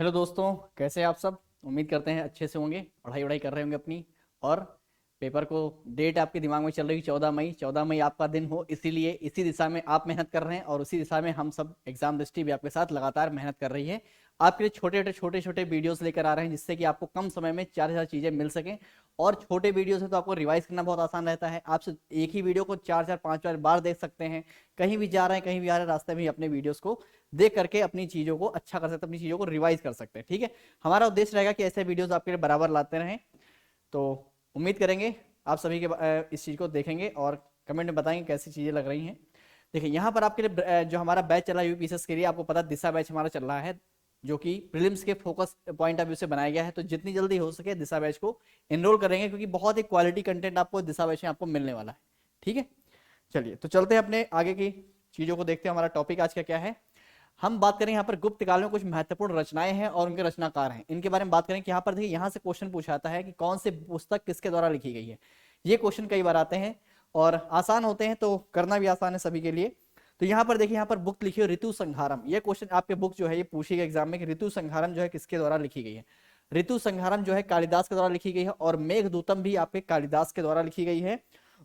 Hello दोस्तों, कैसे हैं आप सब। उम्मीद करते हैं अच्छे से होंगे, पढ़ाई वढ़ाई कर रहे होंगे अपनी। और पेपर को डेट आपके दिमाग में चल रही, 14 मई। 14 मई आपका दिन हो, इसीलिए इसी दिशा में आप मेहनत कर रहे हैं और उसी दिशा में हम सब एग्जाम दृष्टि भी आपके साथ लगातार मेहनत कर रही है। आपके लिए छोटे छोटे वीडियोस लेकर आ रहे हैं, जिससे कि आपको कम समय में 4 4 चीजें मिल सकें। और छोटे वीडियो से तो आपको रिवाइज करना बहुत आसान रहता है। आप एक ही वीडियो को 4 4 5 5 बार देख सकते हैं। कहीं भी जा रहे हैं, कहीं भी आ रहे हैं, रास्ते में ही अपने वीडियोस को देख करके अपनी चीजों को अच्छा कर सकते हैं, अपनी चीजों को रिवाइज कर सकते हैं। ठीक है, हमारा उद्देश्य रहेगा कि ऐसे वीडियोस आपके लिए बराबर लाते रहें। तो उम्मीद करेंगे आप सभी के इस चीज को देखेंगे और कमेंट में बताएंगे कैसी चीजें लग रही हैं। देखिए, यहाँ पर आपके लिए जो हमारा बैच चला यूपीएसएस के लिए, आपको पता है दिशा बैच हमारा चल रहा है, जो कि प्रीलिम्स के फोकस पॉइंट ऑफ व्यू से बनाया गया है। तो जितनी जल्दी हो सके दिशा बैच को एनरोल करेंगे, क्योंकि बहुत ही क्वालिटी कंटेंट आपको दिशा बैच में आपको मिलने वाला है। ठीक है, चलिए तो चलते हैं अपने आगे की चीजों को देखते हैं। हमारा टॉपिक आज का क्या है। हम बात करें यहाँ पर गुप्त काल में कुछ महत्वपूर्ण रचनाएं हैं और उनके रचनाकार हैं, इनके बारे में बात करें कि यहाँ पर देखिए, यहाँ से क्वेश्चन पूछा जाता है कि कौन सी पुस्तक किसके द्वारा लिखी गई है। ये क्वेश्चन कई बार आते हैं और आसान होते हैं, तो करना भी आसान है सभी के लिए। तो यहाँ पर देखिए, यहाँ पर बुक लिखी है ऋतु संहारम। ये क्वेश्चन आपके बुक जो है ये पूछी गई एग्जाम में कि ऋतु संहारम जो है किसके द्वारा लिखी गई है। ऋतु संहारम जो है कालिदास के द्वारा लिखी गई है, और मेघदूतम भी आपके कालिदास के द्वारा लिखी गई है।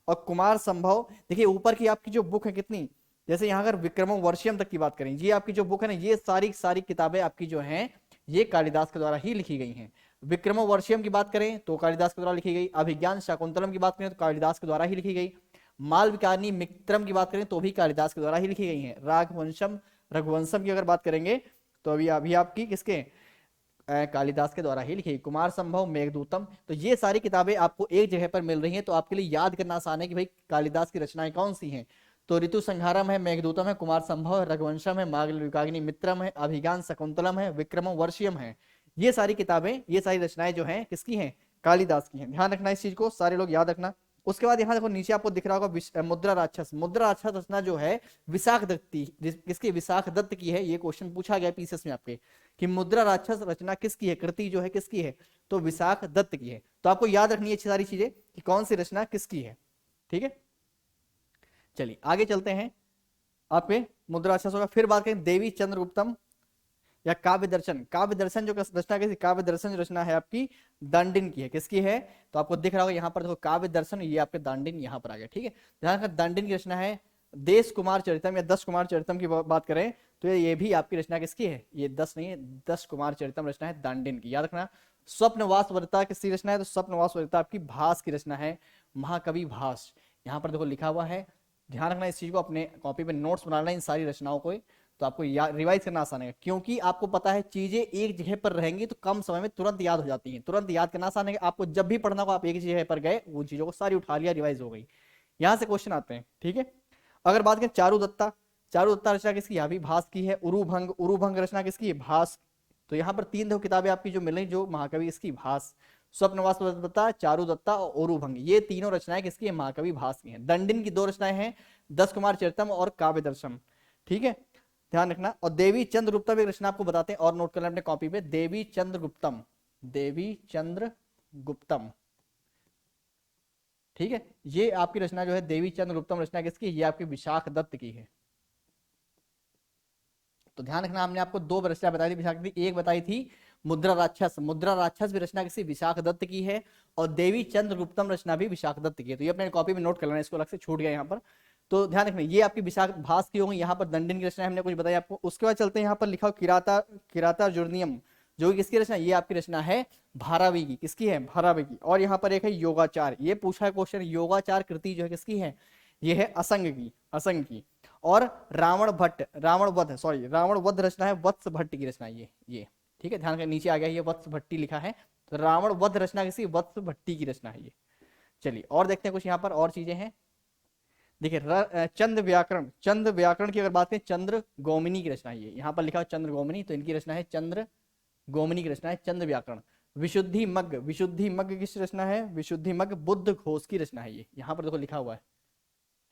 और कुमार संभव, देखिए ऊपर की आपकी जो बुक है कितनी, जैसे यहाँ अगर विक्रमो वर्षियम तक की बात करें, ये आपकी जो बुक है ना, ये सारी सारी किताबें आपकी जो हैं ये कालिदास के द्वारा ही लिखी गई हैं। विक्रमो वर्षियम की बात करें तो कालिदास के द्वारा लिखी गई। अभिज्ञान शाकुंतलम की बात करें तो कालिदास के द्वारा ही लिखी गई। मालविकाग्नि मित्रम की बात करें तो भी कालिदास के द्वारा ही लिखी गई है। राघवंशम रघुवंशम की अगर बात करेंगे तो अभी अभी आपकी किसके, कालिदास के द्वारा ही लिखी। कुमार संभव, मेघदूतम, तो ये सारी किताबें आपको एक जगह पर मिल रही हैं, तो आपके लिए याद करना आसान है कि भाई कालिदास की रचनाएं कौन सी हैं। तो ऋतु संहारम है, मेघदूतम है, कुमार संभव है, रघुवंशम है, मालविकाग्नि मित्रम है, अभिज्ञान शकुंतलम है, विक्रम वर्षियम है। ये सारी किताबें, ये सारी रचनाएं जो हैं किसकी हैं, कालिदास की हैं। ध्यान रखना इस चीज को, सारे लोग याद रखना। उसके बाद यहाँ देखो नीचे आपको दिख रहा होगा मुद्रा राक्षस। मुद्रा राक्षस रचना जो है विशाख दत्त की, किसकी, विशाख दत्त की है। ये क्वेश्चन पूछा गया पीसीएस में आपके कि मुद्रा राक्षस रचना किसकी है, कृति जो है किसकी है, तो विशाख दत्त की है। तो आपको याद रखनी है अच्छी सारी चीजें कि कौन सी रचना किसकी है। ठीक है, चलिए आगे चलते हैं। आपके मुद्रा राक्षस होगा। फिर बात करें देवी चंद्रगुप्तम या काव्य दर्शन। काव्य दर्शन जो रचना कैसी, काव्य दर्शन जो रचना है आपकी दांडिन की है। किसकी है, तो आपको दिख रहा होगा यहाँ पर देखो काव्य दर्शन, ये आपके दांडिन यहाँ पर आ गया। ठीक है, ध्यान रखना दांडिन की रचना है। देश कुमार चरितम या 10 कुमार चरितम की बात करें तो ये भी आपकी रचना किसकी है, ये 10 नहीं है, 10 कुमार चरितम रचना है दांडिन की, याद रखना। स्वप्नवास वरिता किसकी रचना है, तो स्वप्नवास वरिता आपकी भास की रचना है, महाकवि भास। यहाँ पर देखो लिखा हुआ है, ध्यान रखना इस चीज को, अपने कॉपी पे नोट्स बनाना इन सारी रचनाओं को, तो आपको रिवाइज करना आसान है, क्योंकि आपको पता है चीजें एक जगह पर रहेंगी तो कम समय में तुरंत याद हो जाती हैं। तुरंत याद करना आसान है, आपको जब भी पढ़ना हो आप एक जगह पर गए, वो चीजों को सारी उठा लिया, रिवाइज हो गई। यहां से क्वेश्चन आते हैं। ठीक है, अगर बात करें चारुदत्ता, चारुदत्ता रचना किसकी, यहाँ भी भास की है। उरुभंग, उरुभंग रचना किसकी है, भास। तो यहाँ पर तीन दो किताबें आपकी जो मिल रही, जो महाकवि इसकी भास, स्वप्नवास दत्ता, चारुदत्ता और उरुभंग, ये तीनों रचनाएं किसकी है, महाकवि भास की हैं। दंडिन की दो रचनाएं हैं, 10 कुमार चरितम और काव्य दर्शन। ठीक है, ध्यान रखना। और देवी चंद्रगुप्तम एक रचना आपको बताते हैं और नोट कर लें अपने कॉपी पे, देवी चंद्रगुप्तम, देवी चंद्रगुप्तम। ठीक है, ये आपकी रचना जो है देवी चंद्रगुप्तम रचना किसकी, ये आपकी विशाख दत्त की है। तो ध्यान रखना, हमने आपको दो रचना बताई थी विशाख दत्त की, एक बताई थी मुद्रा राक्षस। मुद्रा राक्षस भी रचना किसी विशाख दत्त की है, और देवी चंद्रगुप्तम रचना भी विशाख दत्त की है। तो ये अपने कॉपी में नोट कर लेना, इसको अलग से छूट गया यहाँ पर। तो ध्यान रखना, ये आपकी विशाख भास की होंगी। यहाँ पर दंडिन की रचना हमने कुछ बताई आपको। उसके बाद चलते हैं, यहाँ पर लिखा हो किराता, किराता जुर्नियम, जो कि किसकी रचना, ये आपकी रचना है भारावी की। किसकी है, भारावी की। और यहाँ पर एक है योगाचार, ये पूछा है क्वेश्चन, योगाचार कृति जो है किसकी है, ये है असंग की, असंग की। और रावण भट्ट, रावण वध, सॉरी रावण वध रचना है वत्स भट्ट की रचना, ये। ठीक है, ध्यान कर नीचे आ गया, ये वत्स भट्टी लिखा है, तो रावण वध रचना किसी वत्स भट्टी की रचना है ये। चलिए और देखते हैं कुछ यहाँ पर और चीजें हैं। देखिए चंद्र व्याकरण, चंद्र व्याकरण की अगर बात करें, चंद्र गोमिनी की रचना है ये। यहाँ पर लिखा है चंद्र गोमिनी, तो इनकी रचना है चंद्र गोमिनी की रचना है चंद्र व्याकरण। विशुद्धि मग्ग, विशुद्धि मग्ग किस रचना है, विशुद्धि मग्ग बुद्ध घोष की रचना है ये। यहाँ पर देखो लिखा हुआ है।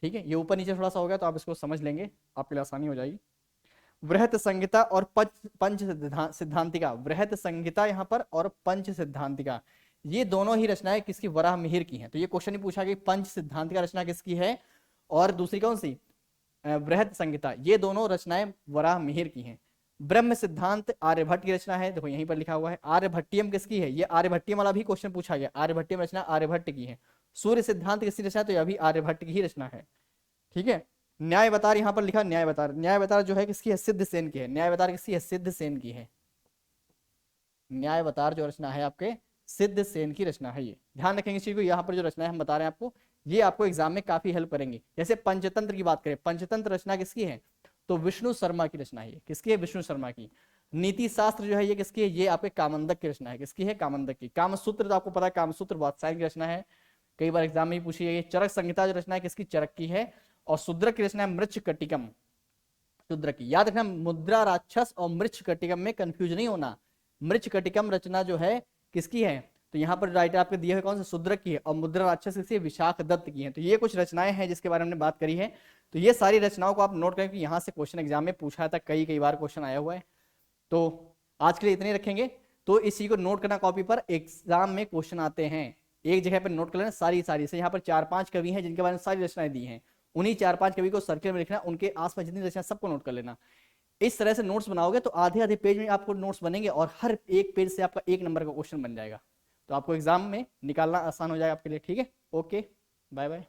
ठीक है, ये ऊपर नीचे थोड़ा सा हो गया, तो आप इसको समझ लेंगे, आपके लिए आसानी हो जाएगी। वृहत संहिता और पंच सिद्धांतिका, वृहत संहिता यहाँ पर और पंच सिद्धांतिका, ये दोनों ही रचनाएं किसकी, वराह मिहिर की हैं। तो ये क्वेश्चन ही पूछा कि पंच सिद्धांतिका रचना किसकी है, और दूसरी कौन सी, वृहत संहिता, ये दोनों रचनाएं वराह मिहिर की हैं। ब्रह्म सिद्धांत आर्यभट्ट की रचना है, देखो यहीं पर लिखा हुआ है। आर्यभट्टियम किसकी है, ये आर्यभट्टियम वाला भी क्वेश्चन पूछा गया, आर्यभट्टियम रचना आर्यभट्ट की है। सूर्य सिद्धांत किसकी रचना है, तो यह भी आर्यभट्ट की ही रचना है, ठीक है। न्यायवतार यहाँ पर लिखा, न्यायवतार, न्यायवतार जो है किसकी है, सिद्धसेन की है। न्यायवतार किसकी है, सिद्धसेन की है। न्यायवतार जो रचना है आपके सिद्धसेन की रचना है, ये ध्यान रखेंगे इस चीज को। यहाँ पर जो रचना है हम बता रहे हैं आपको, ये आपको एग्जाम में काफी हेल्प करेंगे। जैसे पंचतंत्र की बात करें, पंचतंत्र रचना किसकी है, तो विष्णु शर्मा की रचना है। किसकी है, विष्णु शर्मा की। नीति शास्त्र जो है ये किसकी है, ये आपके कामंदक की रचना है। किसकी है, कामंदक की। कामसूत्र तो आपको पता है, कामसूत्र वात्स्यायन की रचना है, कई बार एग्जाम में पूछी है। चरक संहिता जो रचना है किसकी, चरक की है। और शूद्रक की रचना है मृच्छकटिकम, शूद्रक की। याद रखना, मुद्रा राक्षस और मृच्छकटिकम में कंफ्यूज नहीं होना। मृच्छकटिकम रचना जो है किसकी है, तो यहाँ पर राइटर आपके दिए हुए कौन से, शूद्रक की है। और मुद्रा राक्षस किसकी, विशाख दत्त की है। तो ये कुछ रचनाएं हैं जिसके बारे में हमने बात करी है। तो ये सारी रचनाओं को आप नोट करें कि यहाँ से क्वेश्चन एग्जाम में पूछा था, कई बार क्वेश्चन आया हुआ है। तो आज के लिए इतने रखेंगे। तो इसी को नोट करना कॉपी पर, एग्जाम में क्वेश्चन आते हैं, एक जगह पर नोट कर लेना सारी से। यहाँ पर 4-5 कवि हैं जिनके बारे में सारी रचनाएं दी हैं, उन्हीं 4-5 कवि को सर्किल में लिखना, उनके आसपास जितनी रचना सबको नोट कर लेना। इस तरह से नोट्स बनाओगे तो आधे आधे पेज में आपको नोट्स बनेंगे और हर एक पेज से आपका 1 नंबर का क्वेश्चन बन जाएगा। तो आपको एग्जाम में निकालना आसान हो जाएगा आपके लिए, ठीक है। Okay, bye bye.